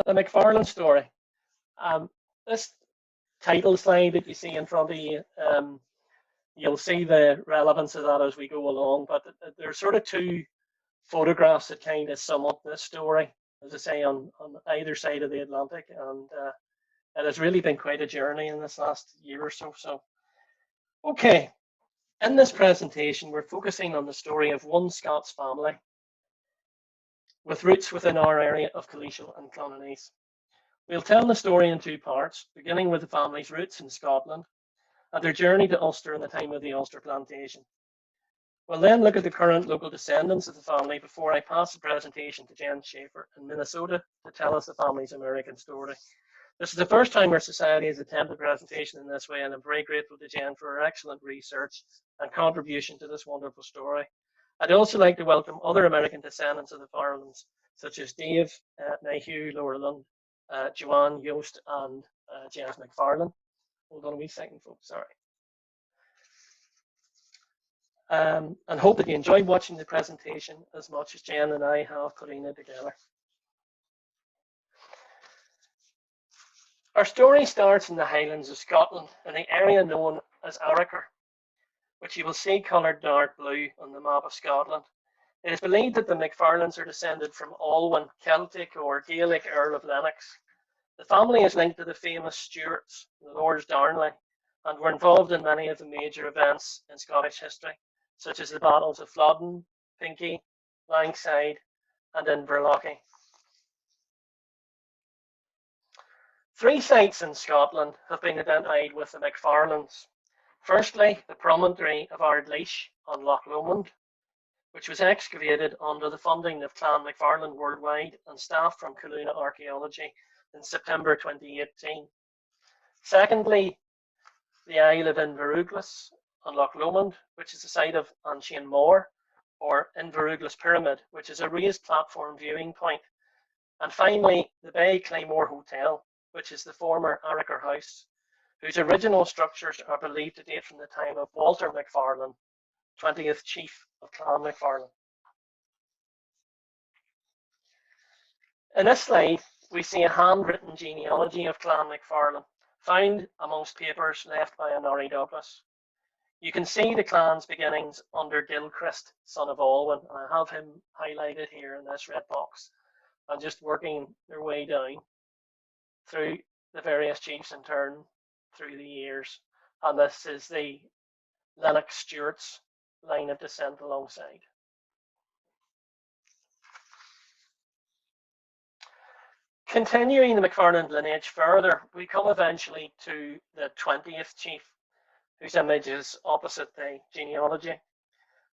the McFarlane story. This title slide that you see in front of you, you'll see the relevance of that as we go along, but there's sort of two photographs that kind of sum up this story, as I say, on either side of the Atlantic, and it has really been quite a journey in this last year or so. So, okay, in this presentation, we're focusing on the story of one Scots family with roots within our area of Colisho and Clonanese. We'll tell the story in two parts, beginning with the family's roots in Scotland and their journey to Ulster in the time of the Ulster plantation. We'll then look at the current local descendants of the family before I pass the presentation to Jen Shaffer in Minnesota to tell us the family's American story. This is the first time our society has attempted a presentation in this way, and I'm very grateful to Jen for her excellent research and contribution to this wonderful story. I'd also like to welcome other American descendants of the Farlands, such as Dave, Mayhew, Laura Lund, Joanne, Yost, and James McFarlane. Hold on a wee second, folks, sorry. And hope that you enjoyed watching the presentation as much as Jen and I have putting it together. Our story starts in the Highlands of Scotland, in the area known as Arrochar, which you will see coloured dark blue on the map of Scotland. It is believed that the McFarlanes are descended from Alwyn, Celtic or Gaelic Earl of Lennox. The family is linked to the famous Stuarts, the Lords Darnley, and were involved in many of the major events in Scottish history, such as the battles of Flodden, Pinkie, Langside, and Inverlochy. Three sites in Scotland have been identified with the McFarlanes. Firstly, the promontory of Ardleash on Loch Lomond, which was excavated under the funding of Clan McFarlane Worldwide and staff from Coloona Archaeology in September 2018. Secondly, the Isle of Inverughlis on Loch Lomond, which is the site of Anchian Moor, or Inverughlis Pyramid, which is a raised platform viewing point. And finally, the Bay Claymore Hotel, which is the former Arrochar House, whose original structures are believed to date from the time of Walter McFarlane, 20th Chief of Clan McFarlane. In this slide, we see a handwritten genealogy of Clan McFarlane, found amongst papers left by Honoré Douglas. You can see the clan's beginnings under Gilchrist, son of Alwyn, and I have him highlighted here in this red box, and just working their way down through the various chiefs in turn through the years. And this is the Lennox Stuarts line of descent alongside. Continuing the McFarlane lineage further, we come eventually to the 20th chief, whose image is opposite the genealogy.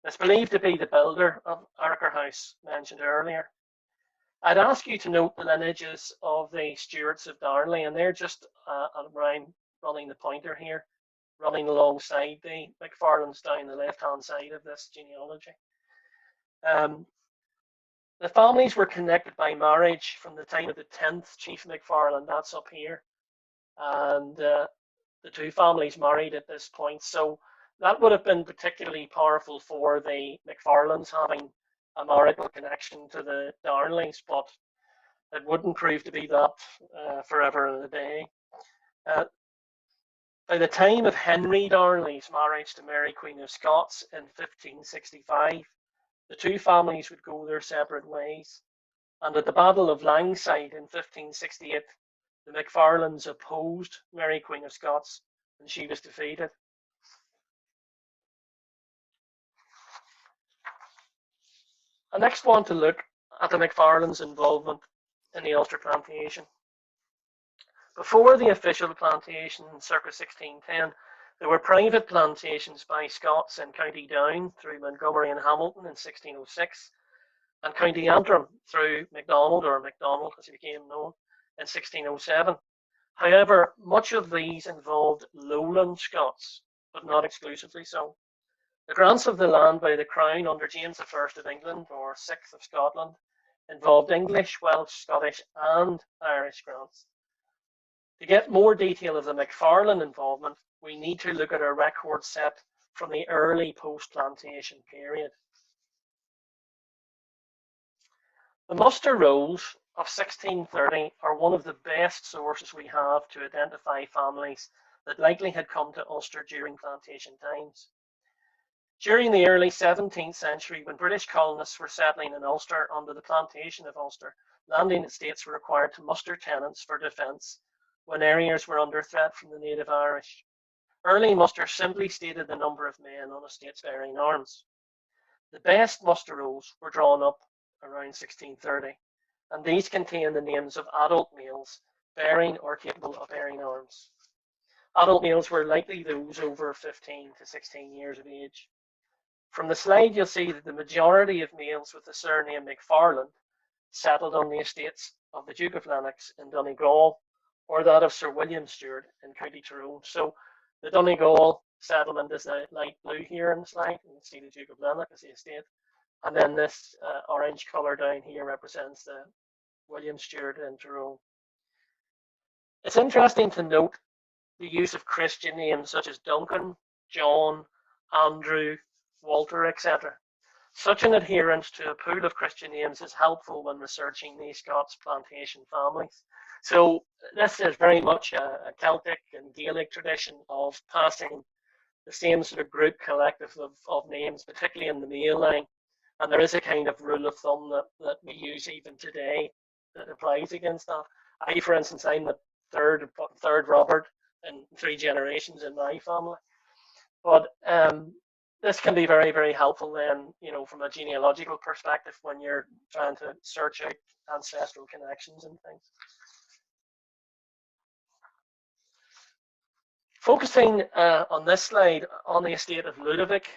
It's believed to be the builder of Arrochar House mentioned earlier. I'd ask you to note the lineages of the Stuarts of Darnley, and they're just around running the pointer here, running alongside the McFarlanes down the left-hand side of this genealogy. The families were connected by marriage from the time of the 10th Chief McFarlane, that's up here, and the two families married at this point. So that would have been particularly powerful for the McFarlanes, having a marital connection to the Darnleys, but it wouldn't prove to be that forever and a day. By the time of Henry Darnley's marriage to Mary Queen of Scots in 1565, the two families would go their separate ways, and at the Battle of Langside in 1568, the McFarlanes opposed Mary Queen of Scots, and she was defeated. I next want to look at the McFarlanes' involvement in the Ulster plantation. Before the official plantation in circa 1610, there were private plantations by Scots in County Down through Montgomery and Hamilton in 1606, and County Antrim through MacDonald, or MacDonald as he became known, in 1607. However, much of these involved lowland Scots, but not exclusively so. The grants of the land by the Crown under James I of England, or 6th of Scotland, involved English, Welsh, Scottish, and Irish grants. To get more detail of the McFarlane involvement, we need to look at a record set from the early post-plantation period. The muster rolls of 1630 are one of the best sources we have to identify families that likely had come to Ulster during plantation times. During the early 17th century, when British colonists were settling in Ulster under the Plantation of Ulster, landing estates were required to muster tenants for defence when areas were under threat from the native Irish. Early muster simply stated the number of men on estates bearing arms. The best muster rolls were drawn up around 1630, and these contained the names of adult males bearing or capable of bearing arms. Adult males were likely those over 15 to 16 years of age. From the slide, you'll see that the majority of males with the surname McFarlane settled on the estates of the Duke of Lennox in Donegal or that of Sir William Stewart in County Tyrone. So the Donegal settlement is the light blue here in the slide. You can see the Duke of Lennox as the estate. And then this orange colour down here represents the William Stewart in Tyrone. It's interesting to note the use of Christian names such as Duncan, John, Andrew, Walter, etc. Such an adherence to a pool of Christian names is helpful when researching the Scots plantation families. So this is very much a Celtic and Gaelic tradition of passing the same sort of group collective of names, particularly in the male line. And there is a kind of rule of thumb that we use even today that applies against that. For instance, I'm the third Robert in 3 generations in my family. But this can be very, very helpful then, from a genealogical perspective when you're trying to search out ancestral connections and things. Focusing on this slide on the estate of Ludovic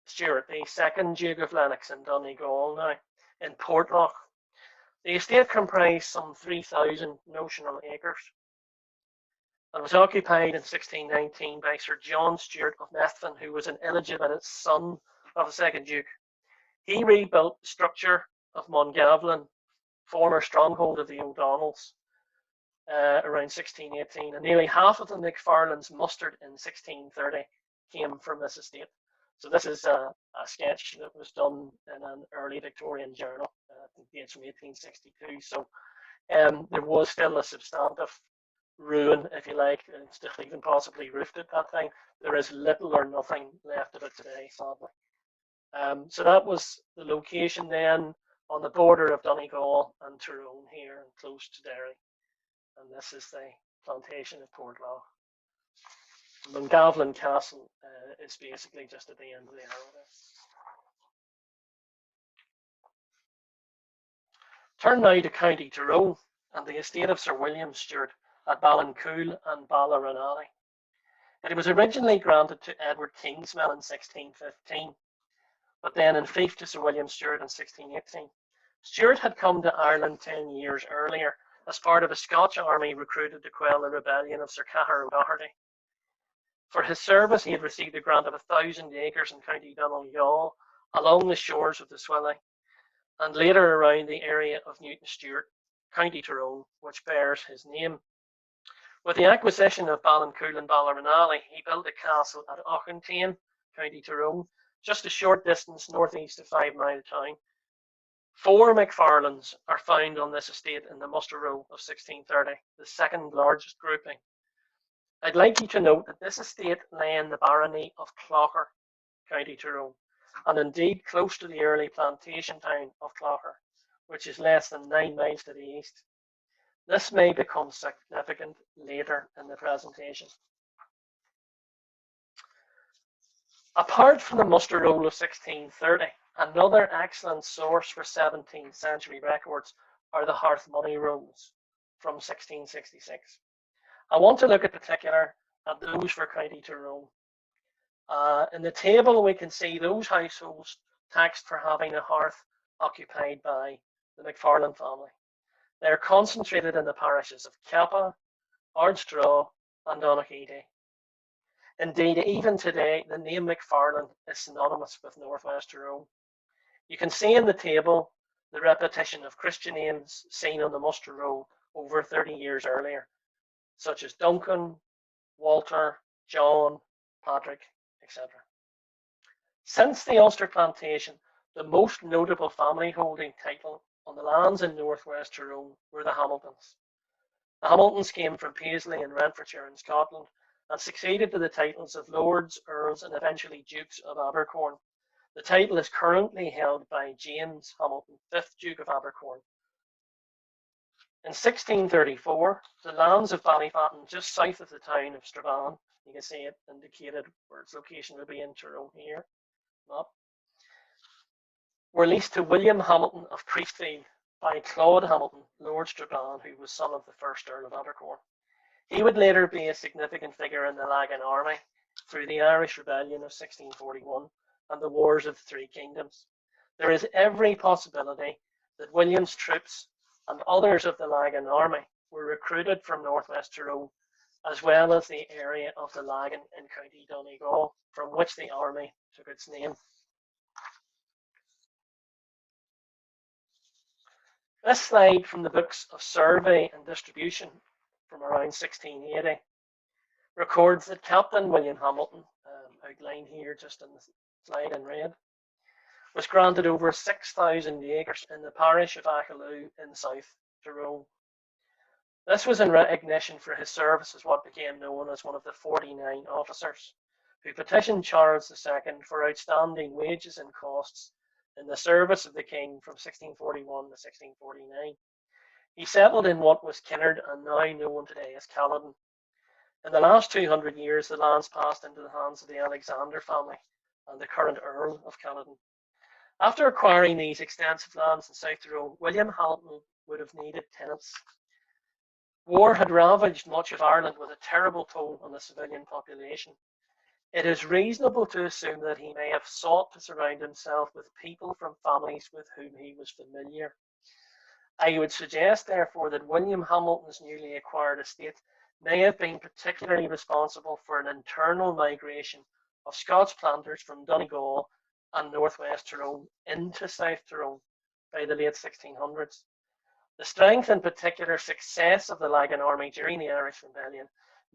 Stewart, the second Duke of Lennox in Donegal now, in Portlock. The estate comprised some 3,000 notional acres and was occupied in 1619 by Sir John Stewart of Methven, who was an illegitimate son of the second Duke. He rebuilt the structure of Mongavlin, former stronghold of the O'Donnells, around 1618, and nearly half of the McFarlanes mustered in 1630 came from this estate. So this is a sketch that was done in an early Victorian journal, dates from 1862. So there was still a substantive ruin, if you like, and still even possibly roofed at that time. There is little or nothing left of it today, sadly. So that was the location then on the border of Donegal and Tyrone here, and close to Derry. And this is the plantation of Portlaw. Mongavlin Castle is basically just at the end of the arrow there. Turn now to County Tyrone and the estate of Sir William Stewart at Ballincool and Ballarunally. It was originally granted to Edward Kingsmill in 1615, but then in fief to Sir William Stewart in 1618. Stewart had come to Ireland 10 years earlier as part of a Scotch army recruited to quell the rebellion of Sir Cahir O'Doherty. For his service, he had received a grant of 1,000 acres in County Donegal along the shores of the Swilly, and later around the area of Newton Stewart, County Tyrone, which bears his name. With the acquisition of Ballincool and Ballarunally, he built a castle at Auchintain, County Tyrone, just a short distance northeast of 5 Mile Town. 4 McFarlanes are found on this estate in the muster roll of 1630, the second largest grouping. I'd like you to note that this estate lay in the barony of Clougher, County Tyrone, and indeed close to the early plantation town of Clougher, which is less than 9 miles to the east. This may become significant later in the presentation. Apart from the muster roll of 1630, another excellent source for 17th century records are the hearth money rolls from 1666. I want to look in particular at those for County Tyrone. In the table, we can see those households taxed for having a hearth occupied by the McFarlane family. They are concentrated in the parishes of Kappa, Ardstraw, and Donaghadee. Indeed, even today, the name McFarlane is synonymous with Northwest Tyrone. You can see in the table the repetition of Christian names seen on the muster roll over 30 years earlier, such as Duncan, Walter, John, Patrick, etc. Since the Ulster plantation, the most notable family holding title on the lands in northwest Tyrone were the Hamiltons. The Hamiltons came from Paisley in Renfrewshire in Scotland and succeeded to the titles of Lords, Earls, and eventually Dukes of Abercorn. The title is currently held by James Hamilton, 5th Duke of Abercorn. In 1634, the lands of Ballyfatton, just south of the town of Strabane, you can see it indicated where its location would be in Tyrone here, map, were leased to William Hamilton of Priestfield by Claude Hamilton, Lord Strabane, who was son of the first Earl of Abercorn. He would later be a significant figure in the Lagan army through the Irish Rebellion of 1641 and the Wars of the Three Kingdoms. There is every possibility that William's troops and others of the Lagan army were recruited from northwest Tyrone, as well as the area of the Lagan in County Donegal, from which the army took its name. This slide from the books of survey and distribution from around 1680 records that Captain William Hamilton, outlined here just in the slide in red, was granted over 6,000 acres in the parish of Achaloo in South Tyrone. This was in recognition for his service as what became known as one of the 49 officers, who petitioned Charles II for outstanding wages and costs in the service of the king from 1641 to 1649. He settled in what was Kinnard and now known today as Caledon. In the last 200 years, the lands passed into the hands of the Alexander family and the current Earl of Caledon. After acquiring these extensive lands in South Tyrone, William Hamilton would have needed tenants. War had ravaged much of Ireland with a terrible toll on the civilian population. It is reasonable to assume that he may have sought to surround himself with people from families with whom he was familiar. I would suggest, therefore, that William Hamilton's newly acquired estate may have been particularly responsible for an internal migration of Scots planters from Donegal and northwest Tyrone into South Tyrone by the late 1600s. The strength and particular success of the Lagan army during the Irish Rebellion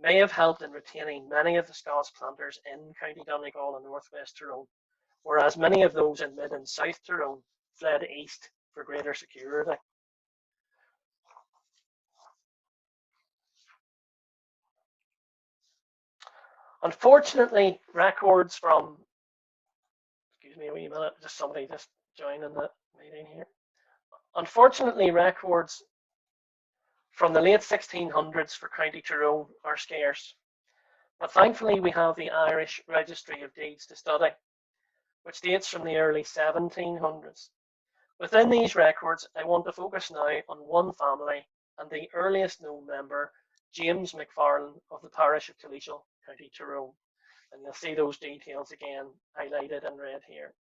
may have helped in retaining many of the Scots planters in County Donegal and northwest Tyrone, whereas many of those in mid and South Tyrone fled east for greater security. Unfortunately, records from, excuse me a wee minute, just somebody just joining the meeting here. Unfortunately, records from the late 1600s for County Tyrone are scarce, but thankfully we have the Irish Registry of Deeds to study, which dates from the early 1700s. Within these records, I want to focus now on one family and the earliest known member, James McFarlane of the parish of Killishall, County Tyrone. And you'll see those details again highlighted in red here.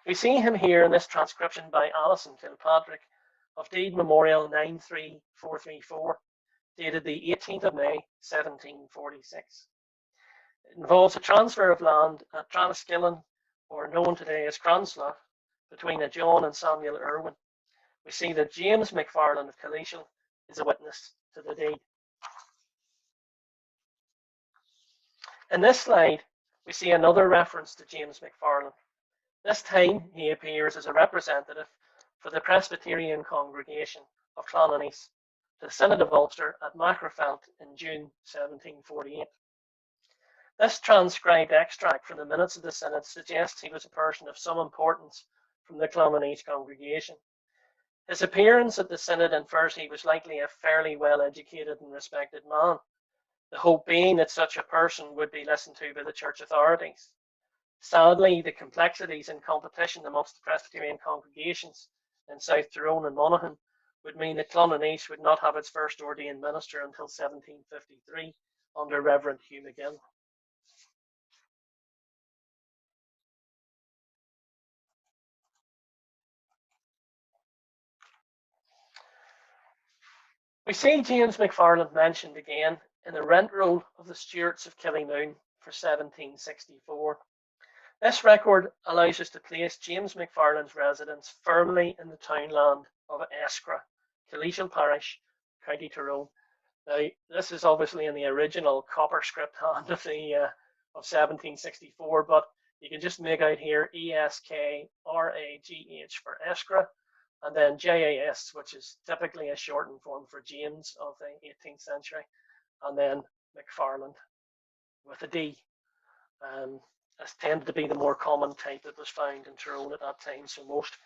We see him here in this transcription by Alison Kilpatrick of Deed Memorial 93434, dated the 18th of May, 1746. It involves a transfer of land at Transkillen, or known today as Cranslot, between a John and Samuel Irwin. We see that James McFarlane of Killishall is a witness to the deed. In this slide, we see another reference to James McFarlane. This time, he appears as a representative for the Presbyterian congregation of Clonanese to the Synod of Ulster at Macrofelt in June 1748. This transcribed extract from the minutes of the Synod suggests he was a person of some importance from the Clonanese congregation. His appearance at the Synod infers he was likely a fairly well-educated and respected man, the hope being that such a person would be listened to by the church authorities. Sadly, the complexities and competition amongst the Presbyterian congregations in South Tyrone and Monaghan would mean that Clonanese would not have its first ordained minister until 1753 under Reverend Hugh McGill. We see James McFarlane mentioned again in the rent roll of the Stewarts of Killymoon for 1764. This record allows us to place James McFarlane's residence firmly in the townland of Eskra, Killishall Parish, County Tyrone. Now, this is obviously in the original copper script hand of 1764, but You can just make out here ESKRAGH for Eskra, and then JAS, which is typically a shortened form for James of the 18th century, and then McFarlane with a D. This tended to be the more common type that was found in Tyrone at that time, so most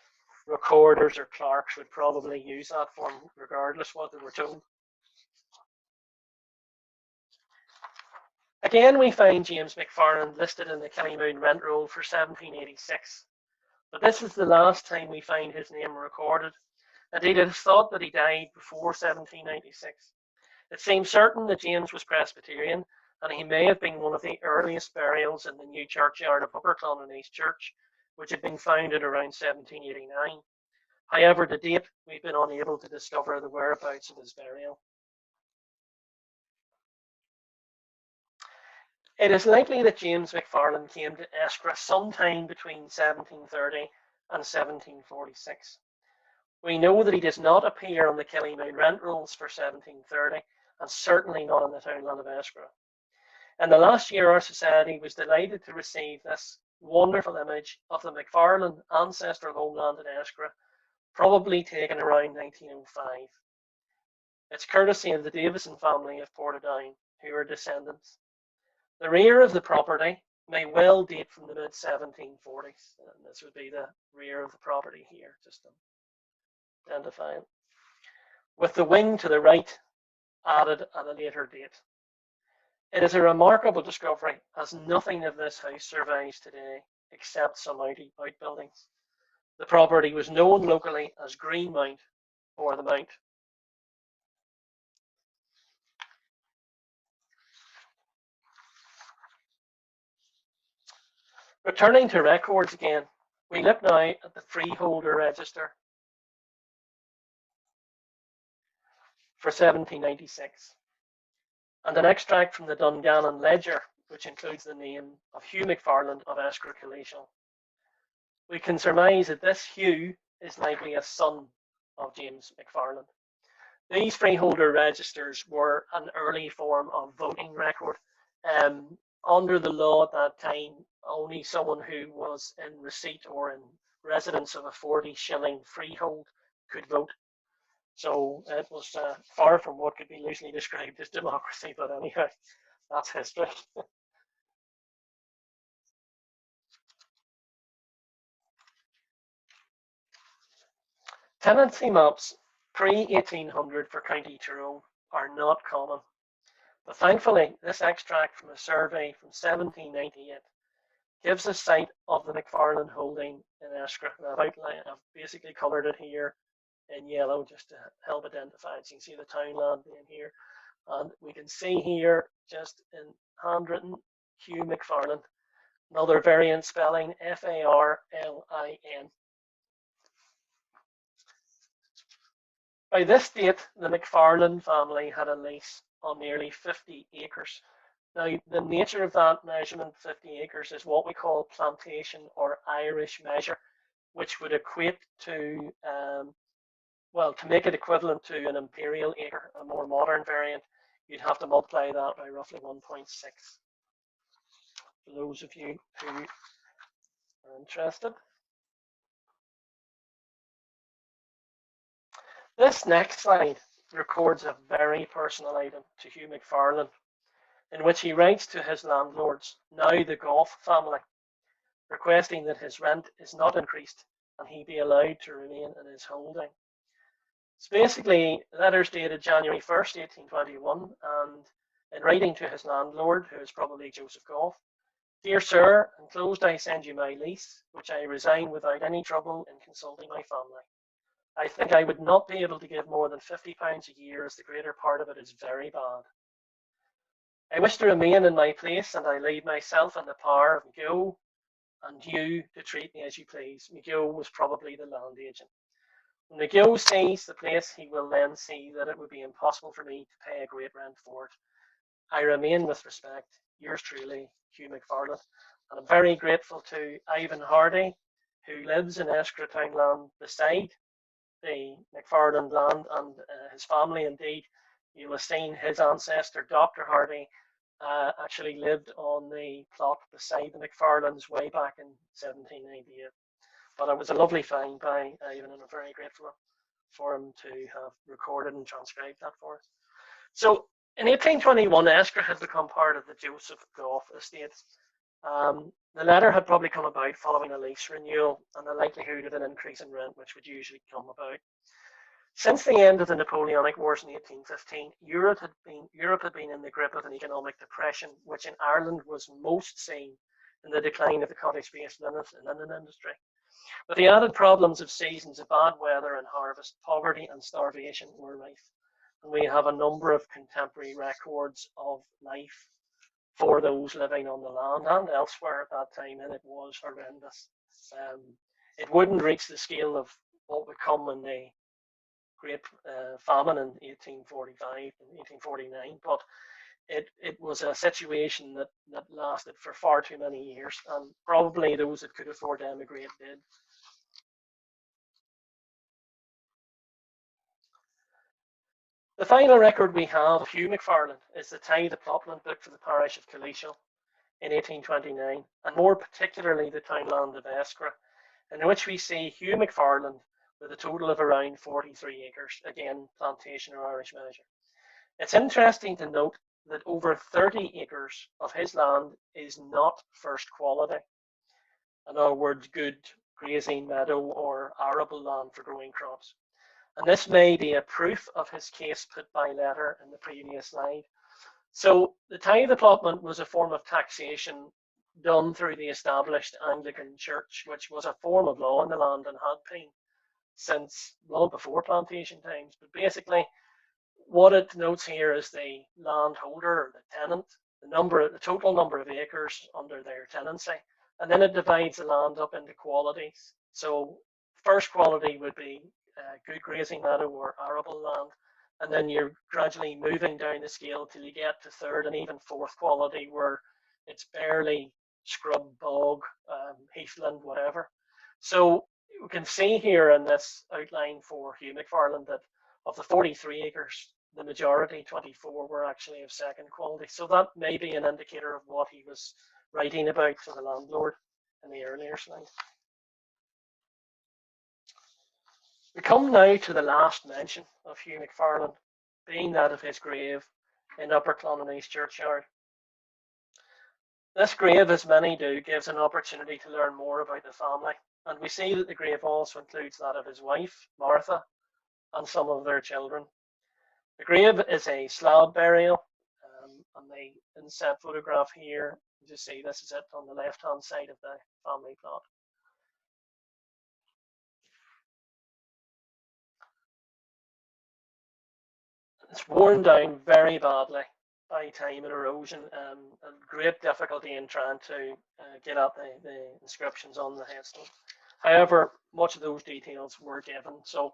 recorders or clerks would probably use that form regardless what they were told. Again, we find James McFarlane listed in the Killymoon rent roll for 1786, but this is the last time we find his name recorded. Indeed, it is thought that he died before 1796. It seems certain that James was Presbyterian, and he may have been one of the earliest burials in the new churchyard of Upper Clonnon East Church, which had been founded around 1789. However, to date, we've been unable to discover the whereabouts of his burial. It is likely that James McFarlane came to Eskra sometime between 1730 and 1746. We know that he does not appear on the Killymoon rent rolls for 1730, and certainly not in the townland of Eskra. In the last year, our society was delighted to receive this wonderful image of the McFarlane ancestral homeland in Eskra, probably taken around 1905. It's courtesy of the Davison family of Portadown, who are descendants. The rear of the property may well date from the mid-1740s, and this would be the rear of the property here, just to identify it, with the wing to the right added at a later date. It is a remarkable discovery, as nothing of this house survives today except some outbuildings. The property was known locally as Green Mount or the Mount. Returning to records again, we look now at the freeholder register for 1796, and an extract from the Dungannon Ledger, which includes the name of Hugh McFarlane of Eskra Collegial. We can surmise that this Hugh is likely a son of James McFarlane. These freeholder registers were an early form of voting record. Under the law at that time, only someone who was in receipt or in residence of a 40-shilling freehold could vote. So it was far from what could be loosely described as democracy, but anyhow, that's history. Tenancy maps pre-1800 for County Tyrone are not common, but thankfully this extract from a survey from 1798 gives a sight of the McFarlane holding in Eskra. I've basically coloured it here in yellow just to help identify it. So you can see the townland being here, and we can see here just in handwritten Hugh McFarlane, another variant spelling Farlin. By this date, the McFarlane family had a lease on nearly 50 acres. Now, the nature of that measurement, 50 acres, is what we call plantation or Irish measure, which would equate to, to make it equivalent to an imperial acre, a more modern variant, you'd have to multiply that by roughly 1.6. For those of you who are interested. This next slide records a very personal item to Hugh McFarlane, in which he writes to his landlords, now the Goff family, requesting that his rent is not increased and he be allowed to remain in his holding. It's basically letters dated January 1st, 1821, and in writing to his landlord, who is probably Joseph Goff, dear sir, enclosed I send you my lease, which I resign without any trouble in consulting my family. I think I would not be able to give more than £50 a year, as the greater part of it is very bad. I wish to remain in my place, and I leave myself in the power of McGill and you to treat me as you please. McGill was probably the land agent. When McGill sees the place, he will then see that it would be impossible for me to pay a great rent for it. I remain with respect, yours truly, Hugh McFarlane. And I'm very grateful to Ivan Hardy, who lives in Eskra townland beside the McFarlane land, and his family. Indeed, you will have seen his ancestor, Dr. Hardy, actually lived on the plot beside the McFarlanes way back in 1798. But it was a lovely find by Ivan, and I'm very grateful for him to have recorded and transcribed that for us. So in 1821, Esker had become part of the Joseph Goff estate. The letter had probably come about following a lease renewal and the likelihood of an increase in rent, which would usually come about. Since the end of the Napoleonic Wars in 1815, Europe had been in the grip of an economic depression, which in Ireland was most seen in the decline of the cottage-based linen industry. With the added problems of seasons of bad weather and harvest, poverty and starvation were rife. And we have a number of contemporary records of life for those living on the land and elsewhere at that time, and it was horrendous. Um, it wouldn't reach the scale of what would come in the Great Famine in 1845 and 1849, but it was a situation that lasted for far too many years, and probably those that could afford to emigrate did. The final record we have of Hugh McFarlane is the Tithe of Popland book for the parish of Kalisho in 1829, and more particularly the townland of Eskra, in which we see Hugh McFarland with a total of around 43 acres, again, plantation or Irish measure. It's interesting to note that over 30 acres of his land is not first quality. In other words, good grazing meadow or arable land for growing crops. And this may be a proof of his case put by letter in the previous slide. So the tithe allotment was a form of taxation done through the established Anglican Church, which was a form of law in the land and had been since long before plantation times. But basically, what it notes here is the landholder or the tenant, the total number of acres under their tenancy, and then it divides the land up into qualities. So first quality would be good grazing meadow or arable land, and then you're gradually moving down the scale till you get to third and even fourth quality, where it's barely scrub, bog, heathland, whatever. So we can see here in this outline for Hugh McFarland that of the 43 acres, the majority, 24, were actually of second quality. So that may be an indicator of what he was writing about for the landlord in the earlier slide. We come now to the last mention of Hugh McFarlane, being that of his grave in Upper Clonanese churchyard. This grave, as many do, gives an opportunity to learn more about the family, and we see that the grave also includes that of his wife, Martha, and some of their children. The grave is a slab burial, and the inset photograph here, you just see this is it on the left-hand side of the family plot. It's worn down very badly by time and erosion, and great difficulty in trying to get at the inscriptions on the headstone. However, much of those details were given. So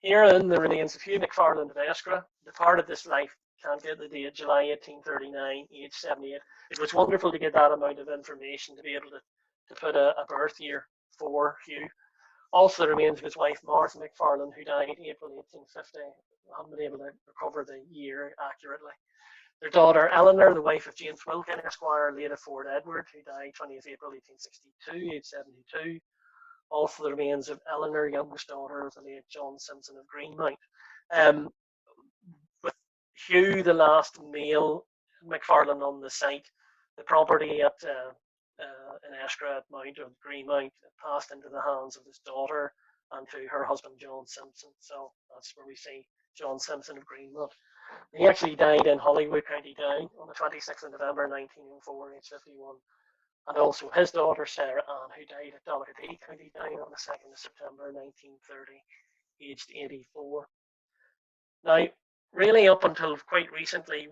here in the remains of Hugh McFarland of Eskra, departed this life, can't get the date, July 1839, age 78. It was wonderful to get that amount of information to be able to put a birth year for Hugh. Also, the remains of his wife, Martha McFarlane, who died April 1850. I haven't been able to recover the year accurately. Their daughter, Eleanor, the wife of James Wilkin, Esquire, late of Fort Edward, who died 20th April 1862, age 72. Also, the remains of Eleanor, youngest daughter of the late John Simpson of Greenmount. With Hugh, the last male McFarlane on the site, the property at in Eskra at Mount of Greenmount passed into the hands of his daughter and to her husband John Simpson. So that's where we see John Simpson of Greenmount. He actually died in Holywood, County Down, on the 26th of November 1904, age 51. And also his daughter Sarah Ann, who died at Donaghadee, County Down, on the 2nd of September 1930, aged 84. Now, really, up until quite recently,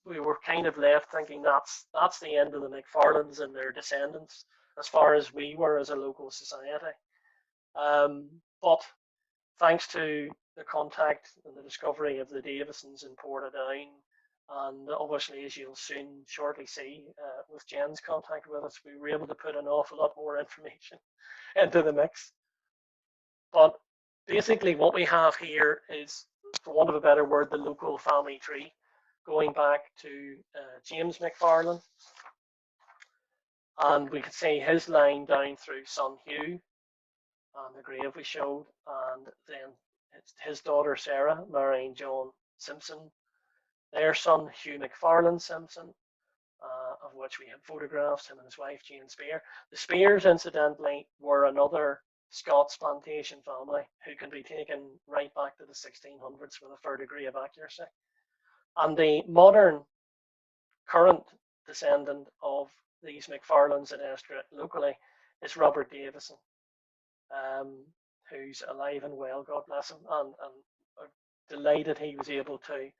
we were kind of left thinking that's the end of the McFarlanes and their descendants, as far as we were as a local society. But thanks to the contact and the discovery of the Davisons in Portadown, and obviously, as you'll soon shortly see with Jen's contact with us, we were able to put an awful lot more information into the mix. But basically, what we have here is, for want of a better word, the local family tree. going back to James McFarlane. And we could see his line down through son Hugh and the grave we showed, and then his daughter Sarah marrying John Simpson, their son Hugh McFarlane Simpson, of which we have photographs, him and his wife Jane Spear. The Spears, incidentally, were another Scots plantation family who can be taken right back to the 1600s with a fair degree of accuracy. And the modern current descendant of these McFarlanes in Estra locally is Robert Davison, who's alive and well, God bless him, and delighted he was able to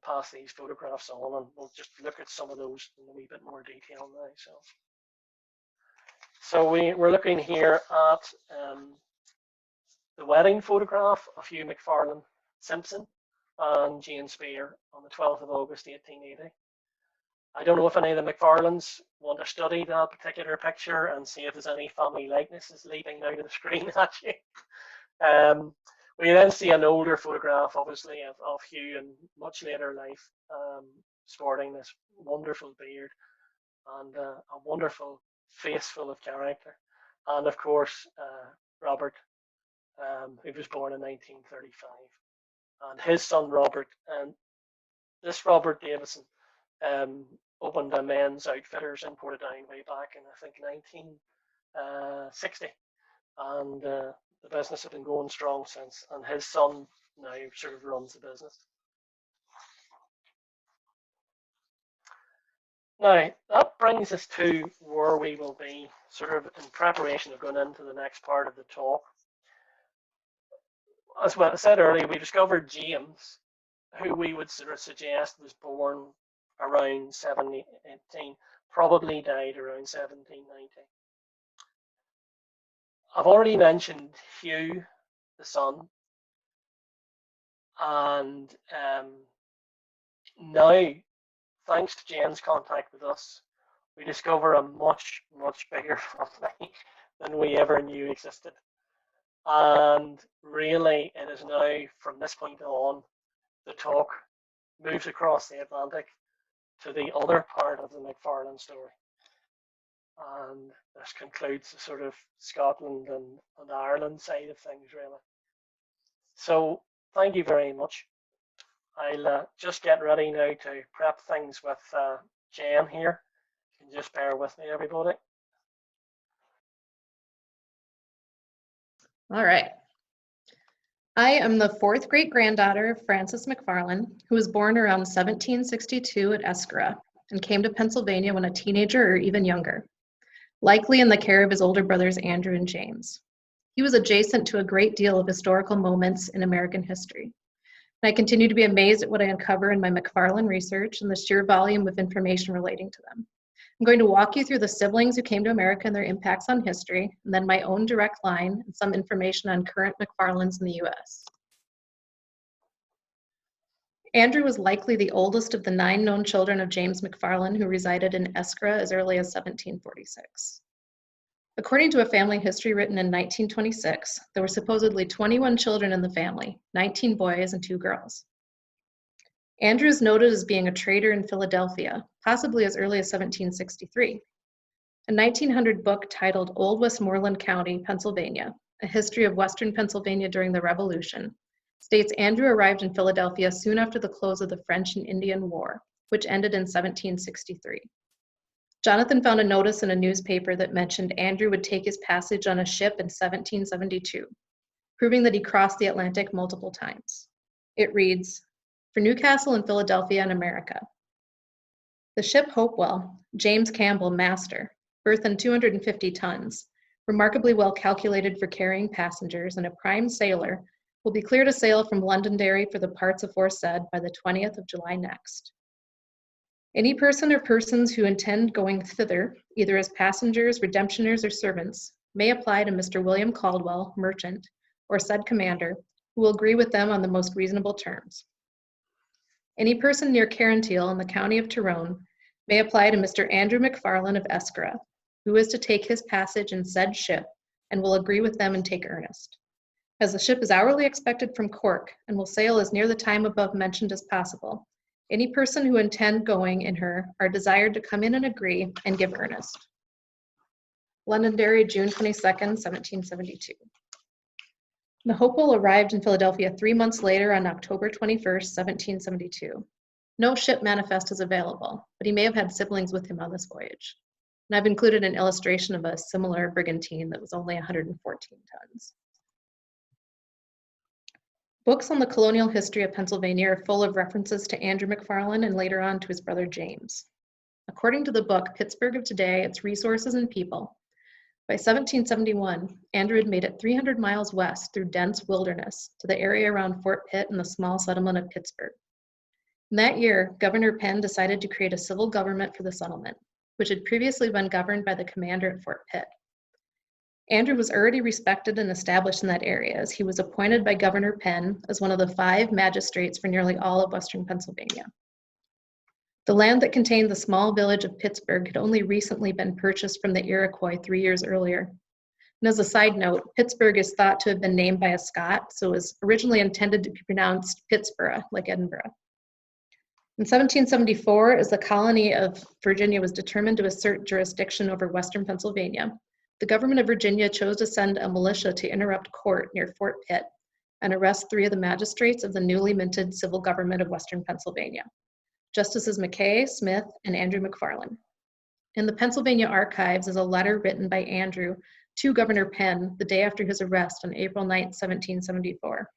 pass these photographs on, and we'll just look at some of those in a wee bit more detail now. So we're looking here at the wedding photograph of Hugh McFarlane Simpson and Jane Spear on the 12th of August 1880. I don't know if any of the McFarlanes want to study that particular picture and see if there's any family likenesses leaping out of the screen at you. We then see an older photograph, obviously, of Hugh in much later life, sporting this wonderful beard and a wonderful face full of character. And of course, Robert, who was born in 1935. And his son Robert, and this Robert Davison, opened a men's outfitters in Portadown way back in, I think, 1960. And the business had been going strong since, and his son now sort of runs the business. Now, that brings us to where we will be sort of in preparation of going into the next part of the talk. As well, I said earlier, we discovered James, who we would sort of suggest was born around 1718, probably died around 1790. I've already mentioned Hugh, the son, and now, thanks to Jane's contact with us, we discover a much, much bigger family than we ever knew existed. And really, it is now, from this point on, the talk moves across the Atlantic to the other part of the McFarlane story. And this concludes the sort of Scotland and Ireland side of things, really. So, thank you very much. I'll just get ready now to prep things with Jen here. You can just bear with me, everybody. All right. I am the fourth great-granddaughter of Francis McFarlane, who was born around 1762 at Eskera and came to Pennsylvania when a teenager or even younger, likely in the care of his older brothers Andrew and James. He was adjacent to a great deal of historical moments in American history. And I continue to be amazed at what I uncover in my McFarlane research and the sheer volume of information relating to them. I'm going to walk you through the siblings who came to America and their impacts on history, and then my own direct line and some information on current McFarlanes in the US. Andrew was likely the oldest of the 9 known children of James McFarlane, who resided in Eskera as early as 1746. According to a family history written in 1926, there were supposedly 21 children in the family, 19 boys and 2 girls. Andrew is noted as being a trader in Philadelphia, possibly as early as 1763. A 1900 book titled Old Westmoreland County, Pennsylvania, A History of Western Pennsylvania During the Revolution, states Andrew arrived in Philadelphia soon after the close of the French and Indian War, which ended in 1763. Jonathan found a notice in a newspaper that mentioned Andrew would take his passage on a ship in 1772, proving that he crossed the Atlantic multiple times. It reads, for Newcastle and Philadelphia in America. The ship Hopewell, James Campbell, master, burthened 250 tons, remarkably well calculated for carrying passengers and a prime sailor, will be clear to sail from Londonderry for the parts aforesaid by the 20th of July next. Any person or persons who intend going thither, either as passengers, redemptioners, or servants, may apply to Mr. William Caldwell, merchant, or said commander, who will agree with them on the most reasonable terms. Any person near Carranteel in the county of Tyrone may apply to Mr. Andrew McFarlane of Eskera, who is to take his passage in said ship, and will agree with them and take earnest. As the ship is hourly expected from Cork, and will sail as near the time above mentioned as possible, Any person who intend going in her are desired to come in and agree and give earnest. Londonderry, June 22nd, 1772. The Hopewell arrived in Philadelphia 3 months later on October 21st, 1772. No ship manifest is available, but he may have had siblings with him on this voyage. And I've included an illustration of a similar brigantine that was only 114 tons. Books on the colonial history of Pennsylvania are full of references to Andrew McFarlane and later on to his brother James. According to the book Pittsburgh of Today, Its Resources and People, by 1771, Andrew had made it 300 miles west through dense wilderness to the area around Fort Pitt and the small settlement of Pittsburgh. In that year, Governor Penn decided to create a civil government for the settlement, which had previously been governed by the commander at Fort Pitt. Andrew was already respected and established in that area, as he was appointed by Governor Penn as one of the 5 magistrates for nearly all of western Pennsylvania. The land that contained the small village of Pittsburgh had only recently been purchased from the Iroquois 3 years earlier. And as a side note, Pittsburgh is thought to have been named by a Scot, so it was originally intended to be pronounced Pittsburgh, like Edinburgh. In 1774, as the colony of Virginia was determined to assert jurisdiction over western Pennsylvania, the government of Virginia chose to send a militia to interrupt court near Fort Pitt and arrest 3 of the magistrates of the newly minted civil government of western Pennsylvania, Justices McKay, Smith, and Andrew McFarlane. In the Pennsylvania archives is a letter written by Andrew to Governor Penn the day after his arrest on April 9, 1774.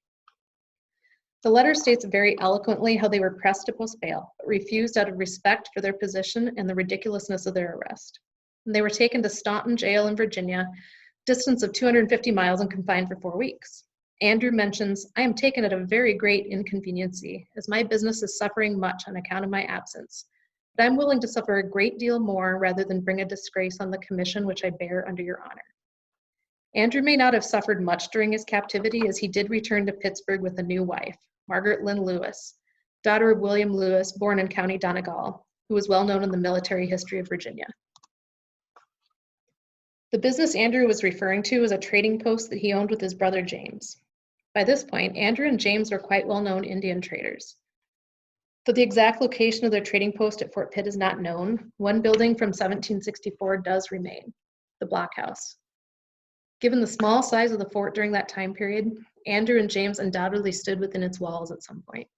The letter states very eloquently how they were pressed to post bail, but refused out of respect for their position and the ridiculousness of their arrest. And they were taken to Staunton Jail in Virginia, distance of 250 miles, and confined for 4 weeks. Andrew mentions, "I am taken at a very great inconveniency, as my business is suffering much on account of my absence. But I am willing to suffer a great deal more rather than bring a disgrace on the commission which I bear under your honor." Andrew may not have suffered much during his captivity, as he did return to Pittsburgh with a new wife, Margaret Lynn Lewis, daughter of William Lewis, born in County Donegal, who was well known in the military history of Virginia. The business Andrew was referring to was a trading post that he owned with his brother James. By this point, Andrew and James were quite well-known Indian traders. Though the exact location of their trading post at Fort Pitt is not known, one building from 1764 does remain, the blockhouse. Given the small size of the fort during that time period, Andrew and James undoubtedly stood within its walls at some point.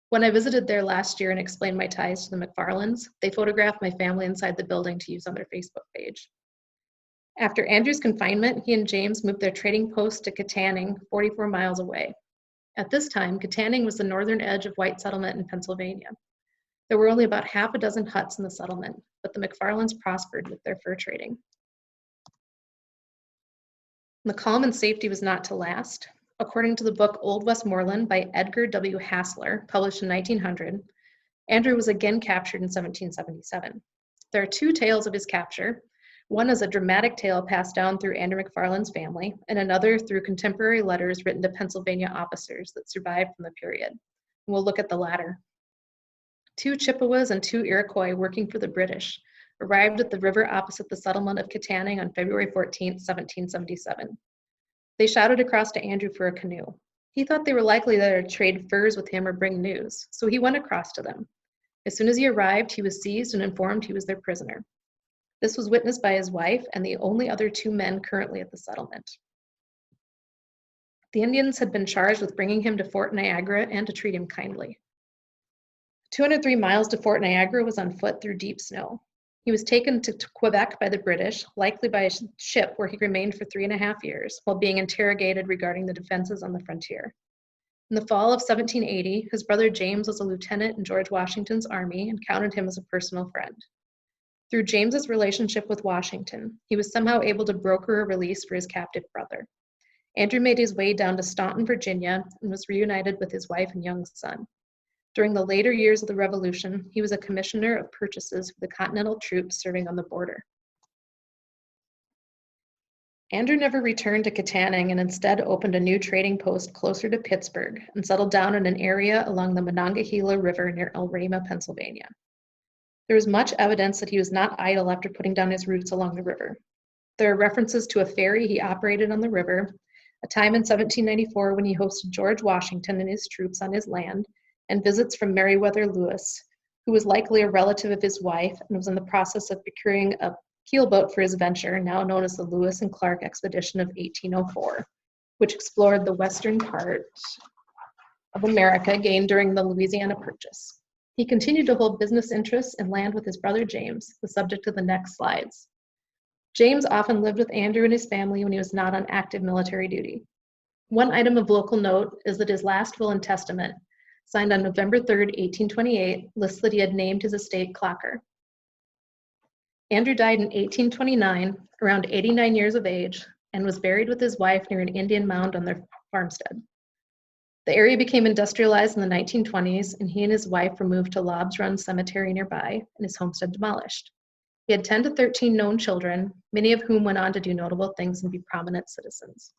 When I visited there last year and explained my ties to the McFarlanes, they photographed my family inside the building to use on their Facebook page. After Andrew's confinement, he and James moved their trading post to Katanning, 44 miles away. At this time, Katanning was the northern edge of white settlement in Pennsylvania. There were only about half a dozen huts in the settlement, but the McFarlanes prospered with their fur trading. The calm and safety was not to last. According to the book Old Westmoreland by Edgar W. Hassler, published in 1900, Andrew was again captured in 1777. There are 2 tales of his capture. One is a dramatic tale passed down through Andrew McFarlane's family, and another through contemporary letters written to Pennsylvania officers that survived from the period. And we'll look at the latter. 2 Chippewas and 2 Iroquois working for the British arrived at the river opposite the settlement of Katanning on February 14, 1777. They shouted across to Andrew for a canoe. He thought they were likely there to trade furs with him or bring news, so he went across to them. As soon as he arrived, he was seized and informed he was their prisoner. This was witnessed by his wife and the only other 2 men currently at the settlement. The Indians had been charged with bringing him to Fort Niagara and to treat him kindly. 203 miles to Fort Niagara was on foot through deep snow. He was taken to Quebec by the British, likely by a ship where he remained for 3.5 years, while being interrogated regarding the defenses on the frontier. In the fall of 1780, his brother James was a lieutenant in George Washington's army and counted him as a personal friend. Through James's relationship with Washington, he was somehow able to broker a release for his captive brother. Andrew made his way down to Staunton, Virginia, and was reunited with his wife and young son. During the later years of the Revolution, he was a commissioner of purchases for the Continental troops serving on the border. Andrew never returned to Katanning and instead opened a new trading post closer to Pittsburgh and settled down in an area along the Monongahela River near Elrema, Pennsylvania. There is much evidence that he was not idle after putting down his roots along the river. There are references to a ferry he operated on the river, a time in 1794 when he hosted George Washington and his troops on his land, and visits from Meriwether Lewis, who was likely a relative of his wife and was in the process of procuring a keelboat for his venture, now known as the Lewis and Clark Expedition of 1804, which explored the western part of America gained during the Louisiana Purchase. He continued to hold business interests and land with his brother James, the subject of the next slides. James often lived with Andrew and his family when he was not on active military duty. One item of local note is that his last will and testament, signed on November 3rd, 1828, lists that he had named his estate Clocker. Andrew died in 1829, around 89 years of age, and was buried with his wife near an Indian mound on their farmstead. The area became industrialized in the 1920s, and he and his wife were moved to Lobbs Run Cemetery nearby, and his homestead demolished. He had 10 to 13 known children, many of whom went on to do notable things and be prominent citizens.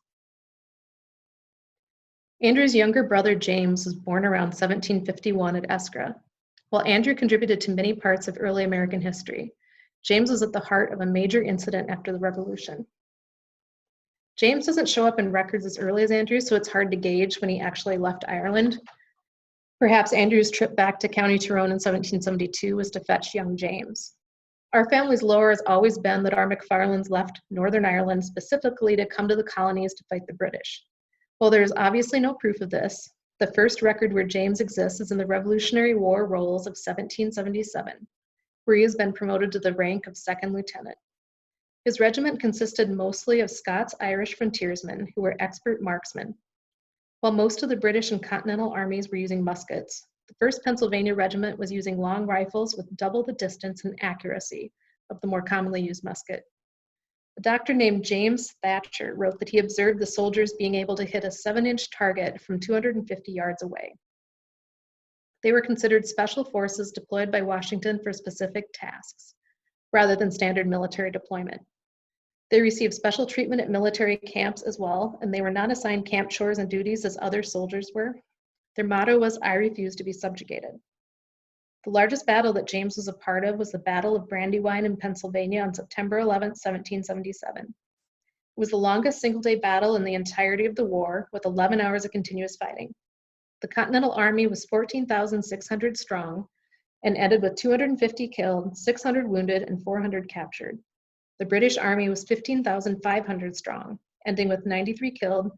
Andrew's younger brother James was born around 1751 at Eskra. While Andrew contributed to many parts of early American history, James was at the heart of a major incident after the Revolution. James doesn't show up in records as early as Andrew, so it's hard to gauge when he actually left Ireland. Perhaps Andrew's trip back to County Tyrone in 1772 was to fetch young James. Our family's lore has always been that our McFarlanes left Northern Ireland specifically to come to the colonies to fight the British. While there is obviously no proof of this, the first record where James exists is in the Revolutionary War rolls of 1777, where he has been promoted to the rank of second lieutenant. His regiment consisted mostly of Scots-Irish frontiersmen who were expert marksmen. While most of the British and Continental armies were using muskets, the 1st Pennsylvania Regiment was using long rifles with double the distance and accuracy of the more commonly used musket. A doctor named James Thatcher wrote that he observed the soldiers being able to hit a 7-inch target from 250 yards away. They were considered special forces deployed by Washington for specific tasks, rather than standard military deployment. They received special treatment at military camps as well, and they were not assigned camp chores and duties as other soldiers were. Their motto was, "I refuse to be subjugated." The largest battle that James was a part of was the Battle of Brandywine in Pennsylvania on September 11, 1777. It was the longest single-day battle in the entirety of the war, with 11 hours of continuous fighting. The Continental Army was 14,600 strong and ended with 250 killed, 600 wounded, and 400 captured. The British Army was 15,500 strong, ending with 93 killed,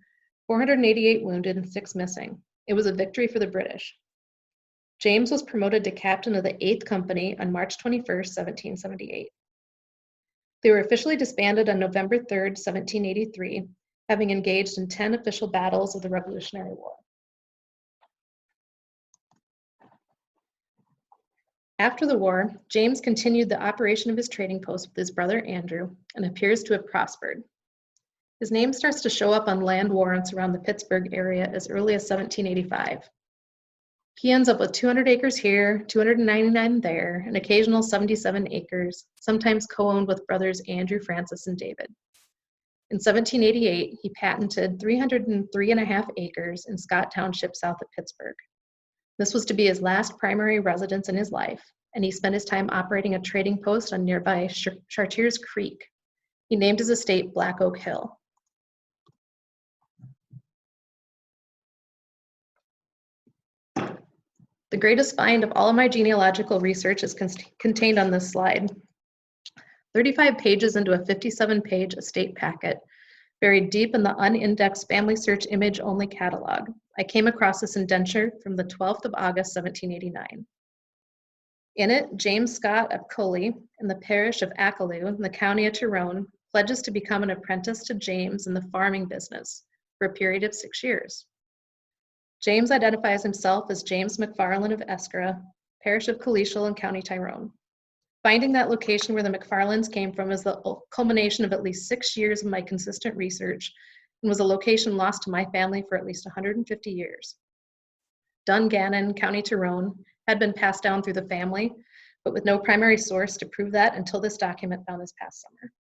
488 wounded, and 6 missing. It was a victory for the British. James was promoted to captain of the 8th Company on March 21, 1778. They were officially disbanded on November 3, 1783, having engaged in 10 official battles of the Revolutionary War. After the war, James continued the operation of his trading post with his brother Andrew and appears to have prospered. His name starts to show up on land warrants around the Pittsburgh area as early as 1785. He ends up with 200 acres here, 299 there, an occasional 77 acres, sometimes co-owned with brothers Andrew, Francis, and David. In 1788, he patented 303.5 acres in Scott Township south of Pittsburgh. This was to be his last primary residence in his life, and he spent his time operating a trading post on nearby Chartiers Creek. He named his estate Black Oak Hill. The greatest find of all of my genealogical research is contained on this slide. 35 pages into a 57-page estate packet, buried deep in the unindexed Family Search image-only catalog, I came across this indenture from the 12th of August, 1789. In it, James Scott of Cully, in the parish of Ackaloo, in the county of Tyrone, pledges to become an apprentice to James in the farming business for a period of 6 years. James identifies himself as James McFarlane of Eskra, parish of Collegial in County Tyrone. Finding that location where the McFarlanes came from is the culmination of at least 6 years of my consistent research and was a location lost to my family for at least 150 years. Dungannon, County Tyrone, had been passed down through the family, but with no primary source to prove that until this document found this past summer.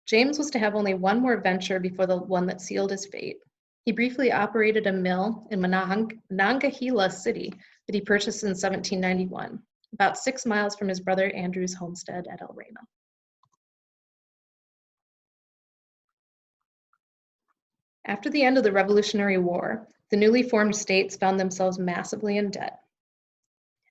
James was to have only one more venture before the one that sealed his fate. He briefly operated a mill in Monongahela City that he purchased in 1791, about 6 miles from his brother Andrew's homestead at El Reno. After the end of the Revolutionary War, The newly formed states found themselves massively in debt.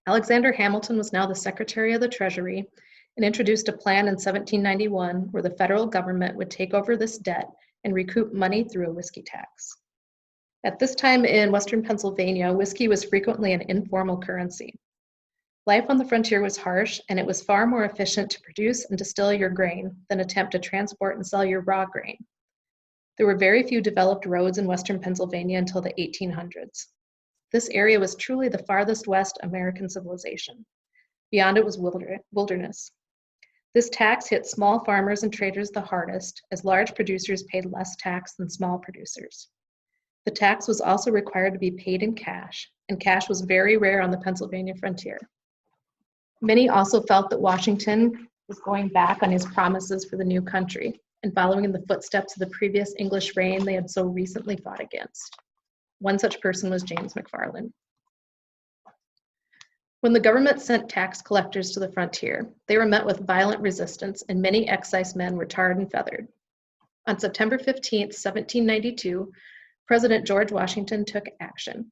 Alexander Hamilton was now the Secretary of the Treasury and introduced a plan in 1791 where the federal government would take over this debt and recoup money through a whiskey tax. At this time in Western Pennsylvania, whiskey was frequently an informal currency. Life on the frontier was harsh, and it was far more efficient to produce and distill your grain than attempt to transport and sell your raw grain. There were very few developed roads in Western Pennsylvania until the 1800s. This area was truly the farthest west American civilization. Beyond it was wilderness. This tax hit small farmers and traders the hardest, as large producers paid less tax than small producers. The tax was also required to be paid in cash, and cash was very rare on the Pennsylvania frontier. Many also felt that Washington was going back on his promises for the new country and following in the footsteps of the previous English reign they had so recently fought against. One such person was James McFarlane. When the government sent tax collectors to the frontier, they were met with violent resistance, and many excise men were tarred and feathered. On September 15, 1792, President George Washington took action.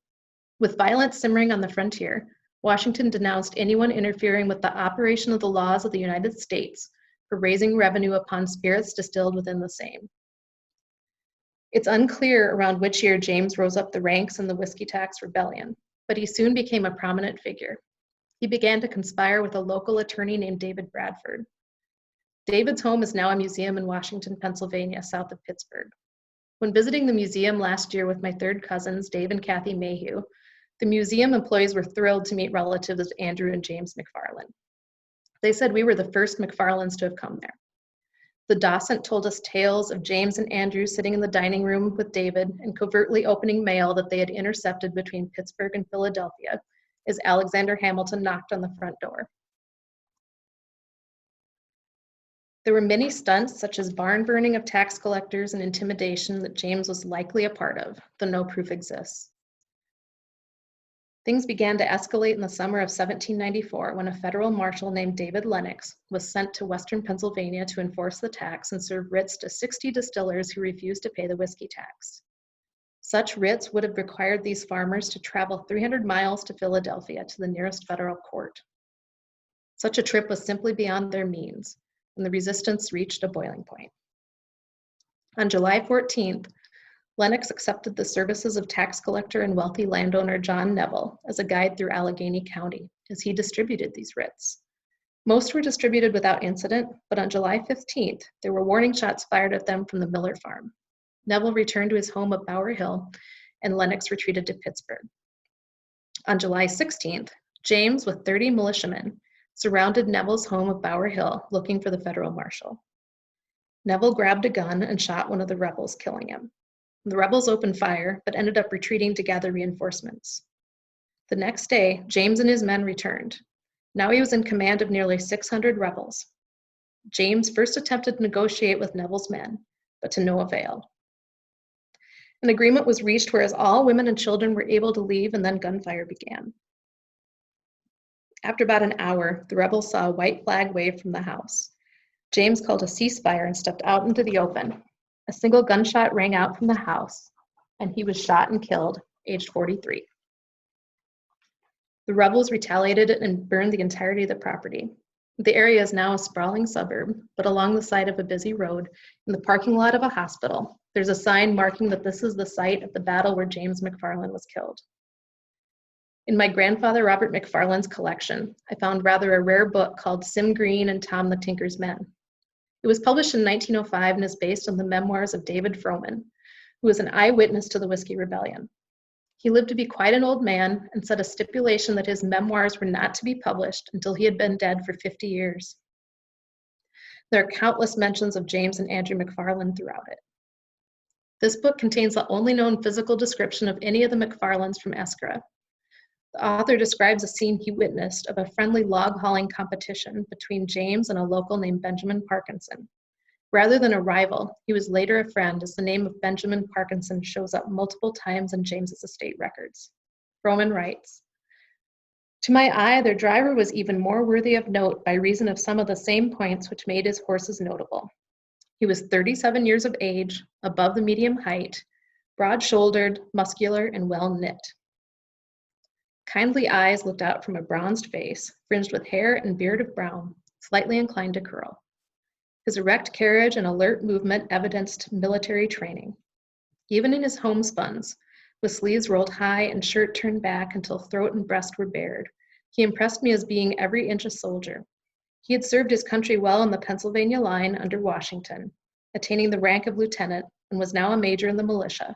With violence simmering on the frontier, Washington denounced anyone interfering with the operation of the laws of the United States for raising revenue upon spirits distilled within the same. It's unclear around which year James rose up the ranks in the whiskey tax rebellion, but he soon became a prominent figure. He began to conspire with a local attorney named David Bradford. David's home is now a museum in Washington, Pennsylvania, south of Pittsburgh. When visiting the museum last year with my third cousins, Dave and Kathy Mayhew, the museum employees were thrilled to meet relatives of Andrew and James McFarlane. They said we were the first McFarlanes to have come there. The docent told us tales of James and Andrew sitting in the dining room with David and covertly opening mail that they had intercepted between Pittsburgh and Philadelphia as Alexander Hamilton knocked on the front door. There were many stunts, such as barn burning of tax collectors and intimidation, that James was likely a part of, though no proof exists. Things began to escalate in the summer of 1794 when a federal marshal named David Lennox was sent to Western Pennsylvania to enforce the tax and serve writs to 60 distillers who refused to pay the whiskey tax. Such writs would have required these farmers to travel 300 miles to Philadelphia to the nearest federal court. Such a trip was simply beyond their means, and the resistance reached a boiling point. On July 14th, Lennox accepted the services of tax collector and wealthy landowner John Neville as a guide through Allegheny County as he distributed these writs. Most were distributed without incident, but on July 15th, there were warning shots fired at them from the Miller farm. Neville returned to his home of Bower Hill, and Lennox retreated to Pittsburgh. On July 16th, James, with 30 militiamen, surrounded Neville's home of Bower Hill, looking for the federal marshal. Neville grabbed a gun and shot one of the rebels, killing him. The rebels opened fire, but ended up retreating to gather reinforcements. The next day, James and his men returned. Now he was in command of nearly 600 rebels. James first attempted to negotiate with Neville's men, but to no avail. An agreement was reached whereas all women and children were able to leave, and then gunfire began. After about an hour, the rebels saw a white flag wave from the house. James called a ceasefire and stepped out into the open. A single gunshot rang out from the house, and he was shot and killed, aged 43. The rebels retaliated and burned the entirety of the property. The area is now a sprawling suburb, but along the side of a busy road, in the parking lot of a hospital, there's a sign marking that this is the site of the battle where James McFarlane was killed. In my grandfather Robert McFarlane's collection, I found rather a rare book called Sim Green and Tom the Tinker's Men. It was published in 1905 and is based on the memoirs of David Froman, who was an eyewitness to the Whiskey Rebellion. He lived to be quite an old man and set a stipulation that his memoirs were not to be published until he had been dead for 50 years. There are countless mentions of James and Andrew McFarlane throughout it. This book contains the only known physical description of any of the McFarlanes from Eskra. The author describes a scene he witnessed of a friendly log hauling competition between James and a local named Benjamin Parkinson. Rather than a rival, he was later a friend, as the name of Benjamin Parkinson shows up multiple times in James's estate records. Froman writes, "To my eye, their driver was even more worthy of note by reason of some of the same points which made his horses notable. He was 37 years of age, above the medium height, broad-shouldered, muscular, and well-knit. Kindly eyes looked out from a bronzed face, fringed with hair and beard of brown, slightly inclined to curl. His erect carriage and alert movement evidenced military training. Even in his homespuns, with sleeves rolled high and shirt turned back until throat and breast were bared, he impressed me as being every inch a soldier. He had served his country well in the Pennsylvania line under Washington, attaining the rank of lieutenant, and was now a major in the militia,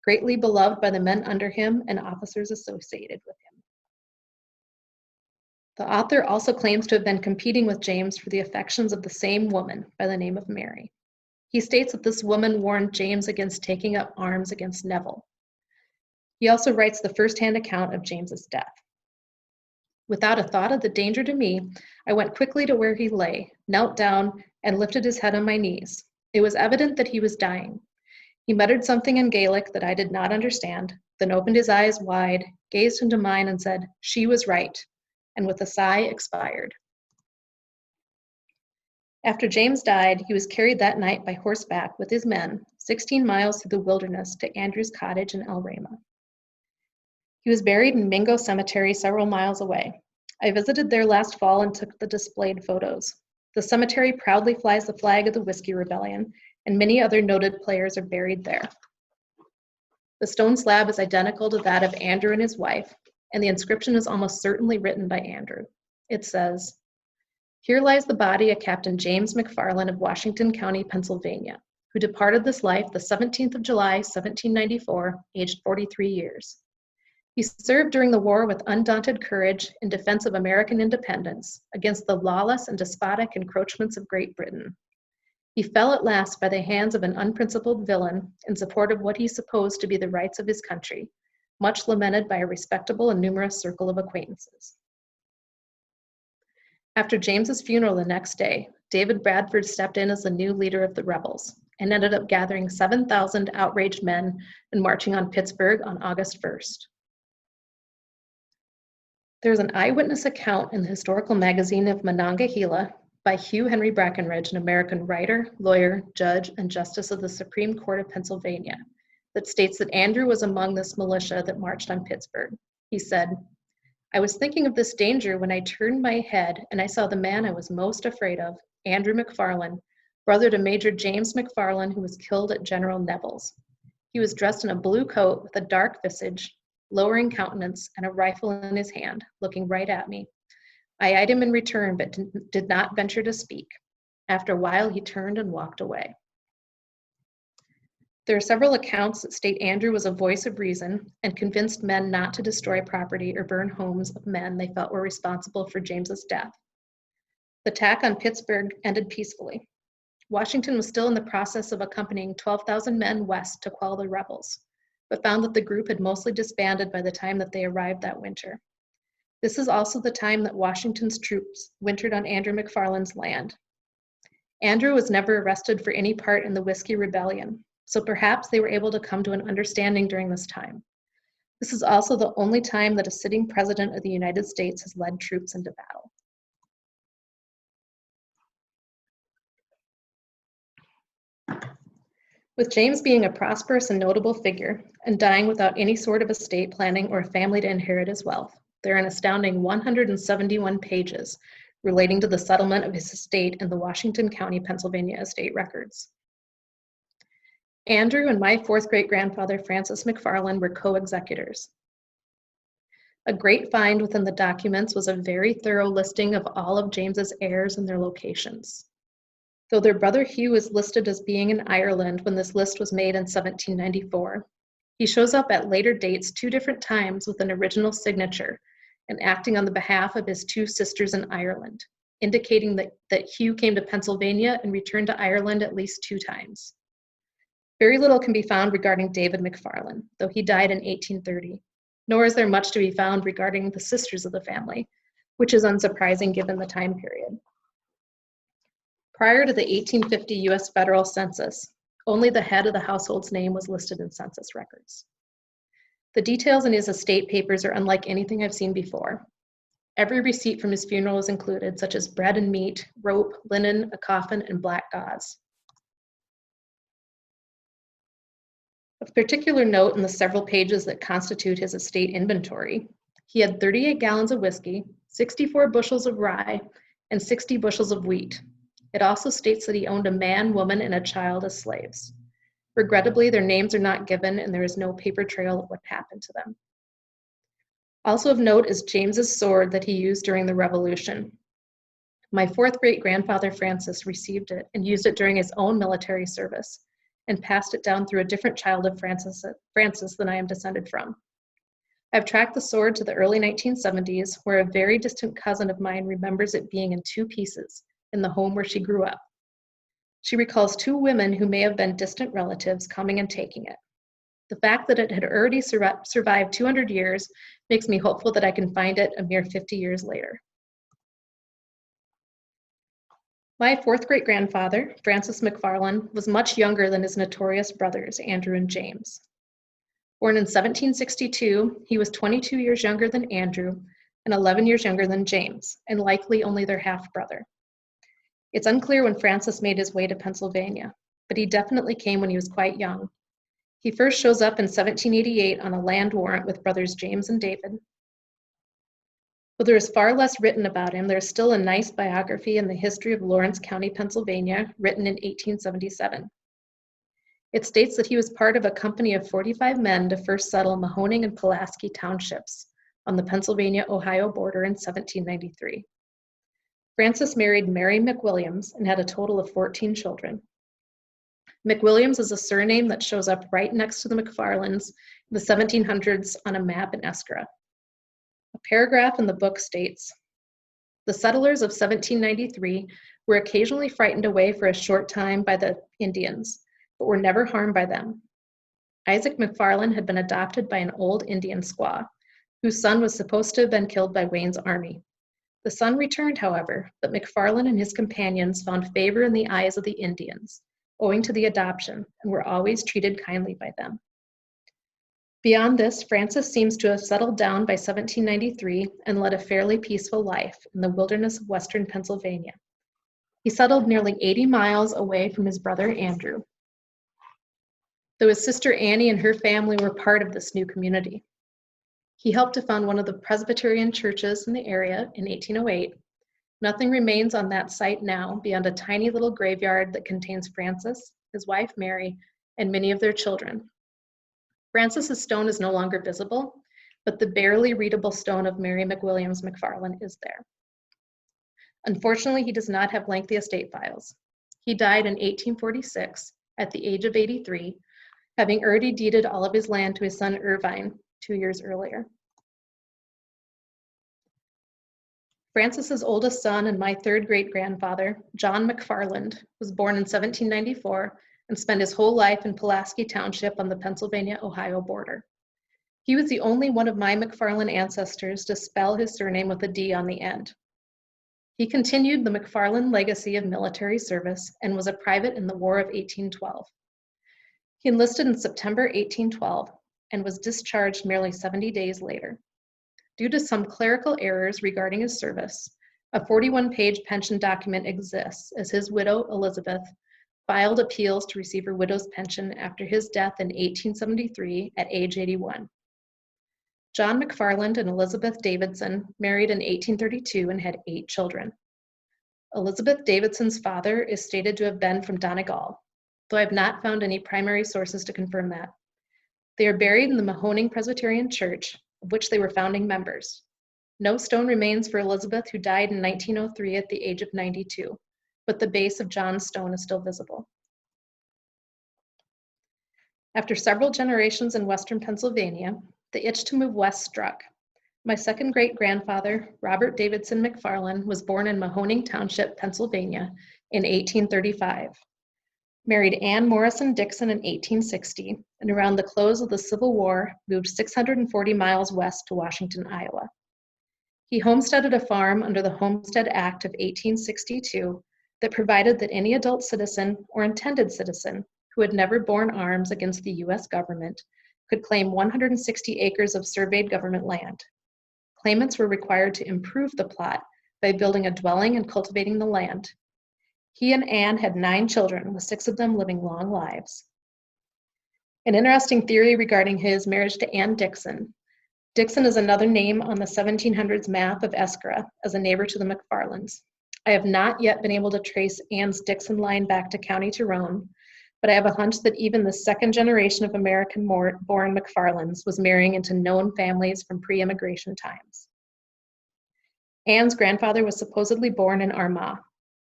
greatly beloved by the men under him and officers associated with him. The author also claims to have been competing with James for the affections of the same woman by the name of Mary. He states that this woman warned James against taking up arms against Neville. He also writes the first-hand account of James's death. Without a thought of the danger to me, I went quickly to where he lay, knelt down, and lifted his head on my knees. It was evident that he was dying. He muttered something in Gaelic that I did not understand, then opened his eyes wide, gazed into mine, and said, "She was right," and with a sigh expired. After James died, he was carried that night by horseback with his men 16 miles through the wilderness to Andrew's cottage in El Rama. He was buried in Mingo Cemetery several miles away. I visited there last fall and took the displayed photos. The cemetery proudly flies the flag of the Whiskey Rebellion, and many other noted players are buried there. The stone slab is identical to that of Andrew and his wife, and the inscription is almost certainly written by Andrew. It says, "Here lies the body of Captain James McFarlane of Washington County, Pennsylvania, who departed this life the 17th of July, 1794, aged 43 years. He served during the war with undaunted courage in defense of American independence against the lawless and despotic encroachments of Great Britain. He fell at last by the hands of an unprincipled villain in support of what he supposed to be the rights of his country, much lamented by a respectable and numerous circle of acquaintances." After James's funeral the next day, David Bradford stepped in as the new leader of the rebels and ended up gathering 7,000 outraged men and marching on Pittsburgh on August 1st. There's an eyewitness account in the historical magazine of Monongahela by Hugh Henry Brackenridge, an American writer, lawyer, judge, and justice of the Supreme Court of Pennsylvania, that states that Andrew was among this militia that marched on Pittsburgh. He said, "I was thinking of this danger when I turned my head and I saw the man I was most afraid of, Andrew McFarlane, brother to Major James McFarlane, who was killed at General Neville's. He was dressed in a blue coat with a dark visage, lowering countenance, and a rifle in his hand, looking right at me. I eyed him in return, but did not venture to speak. After a while, he turned and walked away." There are several accounts that state Andrew was a voice of reason and convinced men not to destroy property or burn homes of men they felt were responsible for James's death. The attack on Pittsburgh ended peacefully. Washington was still in the process of accompanying 12,000 men west to quell the rebels, but found that the group had mostly disbanded by the time that they arrived that winter. This is also the time that Washington's troops wintered on Andrew McFarlane's land. Andrew was never arrested for any part in the Whiskey Rebellion, so perhaps they were able to come to an understanding during this time. This is also the only time that a sitting president of the United States has led troops into battle. With James being a prosperous and notable figure, and dying without any sort of estate planning or a family to inherit his wealth, there are an astounding 171 pages relating to the settlement of his estate in the Washington County, Pennsylvania estate records. Andrew and my fourth great-grandfather, Francis McFarlane, were co-executors. A great find within the documents was a very thorough listing of all of James's heirs and their locations. Though their brother Hugh is listed as being in Ireland when this list was made in 1794, he shows up at later dates 2 different times with an original signature and acting on the behalf of his 2 sisters in Ireland, indicating that Hugh came to Pennsylvania and returned to Ireland at least 2 times. Very little can be found regarding David McFarlane, though he died in 1830, nor is there much to be found regarding the sisters of the family, which is unsurprising given the time period. Prior to the 1850 U.S. federal census, only the head of the household's name was listed in census records. The details in his estate papers are unlike anything I've seen before. Every receipt from his funeral is included, such as bread and meat, rope, linen, a coffin, and black gauze. Of particular note in the several pages that constitute his estate inventory, he had 38 gallons of whiskey, 64 bushels of rye, and 60 bushels of wheat. It also states that he owned a man, woman, and a child as slaves. Regrettably, their names are not given, and there is no paper trail of what happened to them. Also of note is James's sword that he used during the Revolution. My fourth great-grandfather Francis received it and used it during his own military service, and passed it down through a different child of Francis than I am descended from. I've tracked the sword to the early 1970s, where a very distant cousin of mine remembers it being in 2 pieces in the home where she grew up. She recalls 2 women who may have been distant relatives coming and taking it. The fact that it had already survived 200 years makes me hopeful that I can find it a mere 50 years later. My fourth great-grandfather, Francis McFarlane, was much younger than his notorious brothers, Andrew and James. Born in 1762, he was 22 years younger than Andrew and 11 years younger than James, and likely only their half-brother. It's unclear when Francis made his way to Pennsylvania, but he definitely came when he was quite young. He first shows up in 1788 on a land warrant with brothers James and David. Though there is far less written about him, there is still a nice biography in the History of Lawrence County, Pennsylvania, written in 1877. It states that he was part of a company of 45 men to first settle Mahoning and Pulaski townships on the Pennsylvania-Ohio border in 1793. Francis married Mary McWilliams and had a total of 14 children. McWilliams is a surname that shows up right next to the McFarlanes in the 1700s on a map in Eskra. A paragraph in the book states, "The settlers of 1793 were occasionally frightened away for a short time by the Indians, but were never harmed by them. Isaac McFarlane had been adopted by an old Indian squaw, whose son was supposed to have been killed by Wayne's army. The son returned, however, but McFarlane and his companions found favor in the eyes of the Indians, owing to the adoption, and were always treated kindly by them." Beyond this, Francis seems to have settled down by 1793 and led a fairly peaceful life in the wilderness of western Pennsylvania. He settled nearly 80 miles away from his brother Andrew, though his sister Annie and her family were part of this new community. He helped to found one of the Presbyterian churches in the area in 1808. Nothing remains on that site now beyond a tiny little graveyard that contains Francis, his wife Mary, and many of their children. Francis's stone is no longer visible, but the barely readable stone of Mary McWilliams McFarlane is there. Unfortunately, he does not have lengthy estate files. He died in 1846 at the age of 83, having already deeded all of his land to his son Irvine 2 years earlier. Francis's oldest son and my third great-grandfather, John McFarland, was born in 1794 and spent his whole life in Pulaski Township on the Pennsylvania-Ohio border. He was the only one of my McFarlane ancestors to spell his surname with a D on the end. He continued the McFarlane legacy of military service and was a private in the War of 1812. He enlisted in September 1812 and was discharged merely 70 days later. Due to some clerical errors regarding his service, a 41-page pension document exists as his widow, Elizabeth, filed appeals to receive her widow's pension after his death in 1873 at age 81. John McFarland and Elizabeth Davidson married in 1832 and had 8 children. Elizabeth Davidson's father is stated to have been from Donegal, though I have not found any primary sources to confirm that. They are buried in the Mahoning Presbyterian Church, of which they were founding members. No stone remains for Elizabeth, who died in 1903 at the age of 92, but the base of John's stone is still visible. After several generations in western Pennsylvania, the itch to move west struck. My second great-grandfather, Robert Davidson McFarlane, was born in Mahoning Township, Pennsylvania in 1835. Married Anne Morrison Dixon in 1860, and around the close of the Civil War, moved 640 miles west to Washington, Iowa. He homesteaded a farm under the Homestead Act of 1862 that provided that any adult citizen or intended citizen who had never borne arms against the U.S. government could claim 160 acres of surveyed government land. Claimants were required to improve the plot by building a dwelling and cultivating the land. He and Anne had 9 children, with 6 of them living long lives. An interesting theory regarding his marriage to Anne Dixon. Dixon is another name on the 1700s map of Eskra as a neighbor to the McFarlanes. I have not yet been able to trace Anne's Dixon line back to County Tyrone, but I have a hunch that even the second generation of American-born McFarlanes was marrying into known families from pre-immigration times. Anne's grandfather was supposedly born in Armagh.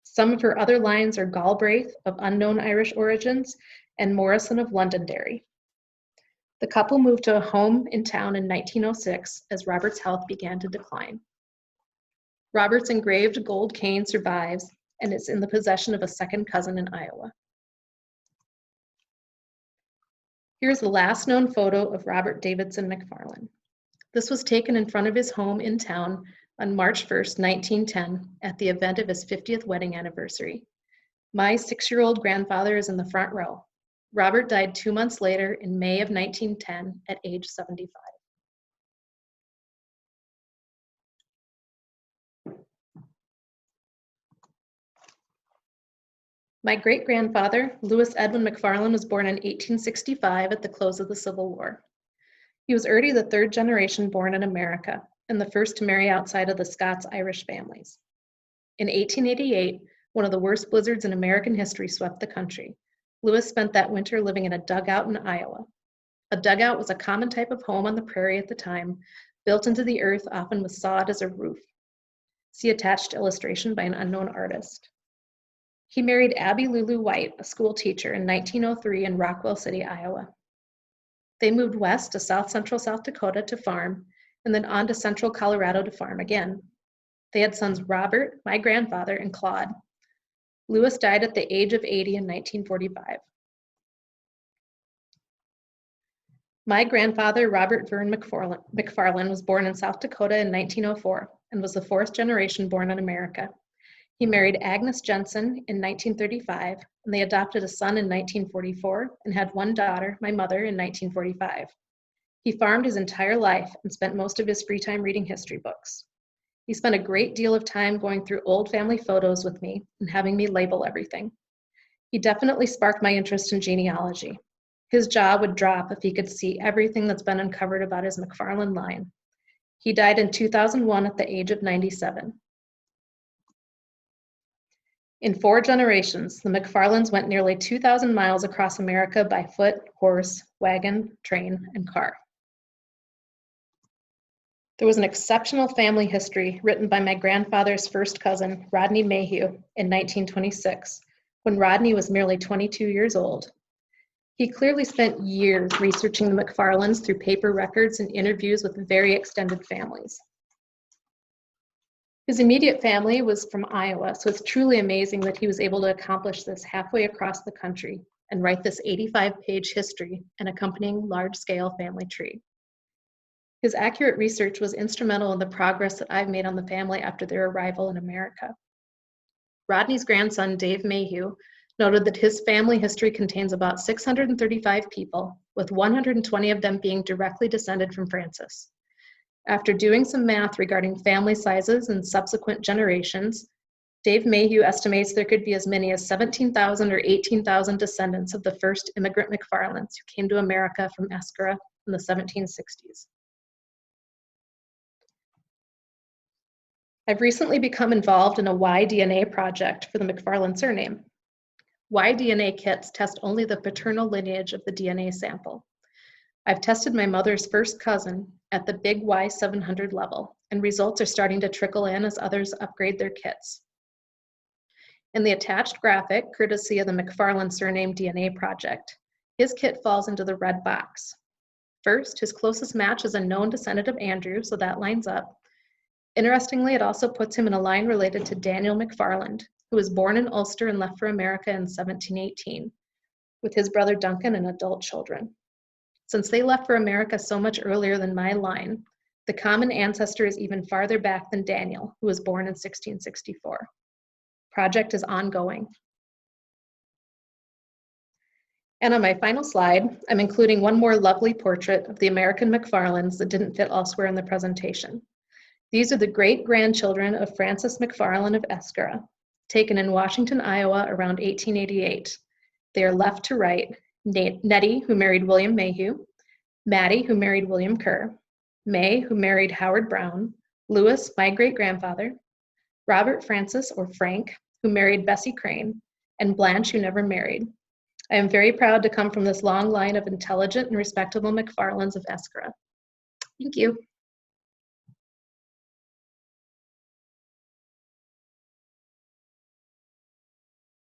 Some of her other lines are Galbraith, of unknown Irish origins, and Morrison of Londonderry. The couple moved to a home in town in 1906 as Robert's health began to decline. Robert's engraved gold cane survives and is in the possession of a second cousin in Iowa. Here's the last known photo of Robert Davidson McFarlane. This was taken in front of his home in town on March 1st, 1910, at the event of his 50th wedding anniversary. My 6-year-old grandfather is in the front row. Robert died 2 months later in May of 1910 at age 75. My great-grandfather, Louis Edwin McFarlane, was born in 1865 at the close of the Civil War. He was already the third generation born in America and the first to marry outside of the Scots-Irish families. In 1888, one of the worst blizzards in American history swept the country. Louis spent that winter living in a dugout in Iowa. A dugout was a common type of home on the prairie at the time, built into the earth, often with sod as a roof. See attached illustration by an unknown artist. He married Abby Lulu White, a school teacher, in 1903 in Rockwell City, Iowa. They moved west to south-central South Dakota to farm, and then on to central Colorado to farm again. They had sons Robert, my grandfather, and Claude. Louis died at the age of 80 in 1945. My grandfather, Robert Vern McFarlane, was born in South Dakota in 1904 and was the fourth generation born in America. He married Agnes Jensen in 1935, and they adopted a son in 1944 and had one daughter, my mother, in 1945. He farmed his entire life and spent most of his free time reading history books. He spent a great deal of time going through old family photos with me and having me label everything. He definitely sparked my interest in genealogy. His jaw would drop if he could see everything that's been uncovered about his McFarlane line. He died in 2001 at the age of 97. In 4 generations, the McFarlanes went nearly 2,000 miles across America by foot, horse, wagon, train, and car. There was an exceptional family history written by my grandfather's first cousin, Rodney Mayhew, in 1926, when Rodney was merely 22 years old. He clearly spent years researching the McFarlanes through paper records and interviews with very extended families. His immediate family was from Iowa, so it's truly amazing that he was able to accomplish this halfway across the country and write this 85-page history and accompanying large-scale family tree. His accurate research was instrumental in the progress that I've made on the family after their arrival in America. Rodney's grandson, Dave Mayhew, noted that his family history contains about 635 people, with 120 of them being directly descended from Francis. After doing some math regarding family sizes and subsequent generations, Dave Mayhew estimates there could be as many as 17,000 or 18,000 descendants of the first immigrant McFarlanes who came to America from Eskra in the 1760s. I've recently become involved in a Y-DNA project for the McFarlane surname. Y-DNA kits test only the paternal lineage of the DNA sample. I've tested my mother's first cousin at the big Y700 level, and results are starting to trickle in as others upgrade their kits. In the attached graphic, courtesy of the McFarlane Surname DNA Project, his kit falls into the red box. First, his closest match is a known descendant of Andrew, so that lines up. Interestingly, it also puts him in a line related to Daniel McFarland, who was born in Ulster and left for America in 1718, with his brother Duncan and adult children. Since they left for America so much earlier than my line, the common ancestor is even farther back than Daniel, who was born in 1664. Project is ongoing. And on my final slide, I'm including one more lovely portrait of the American McFarlanes that didn't fit elsewhere in the presentation. These are the great-grandchildren of Francis McFarlane of Eskra, taken in Washington, Iowa around 1888. They are left to right, Nettie, who married William Mayhew, Maddie, who married William Kerr, May, who married Howard Brown, Lewis, my great-grandfather, Robert Francis, or Frank, who married Bessie Crane, and Blanche, who never married. I am very proud to come from this long line of intelligent and respectable McFarlanes of Eskra. Thank you.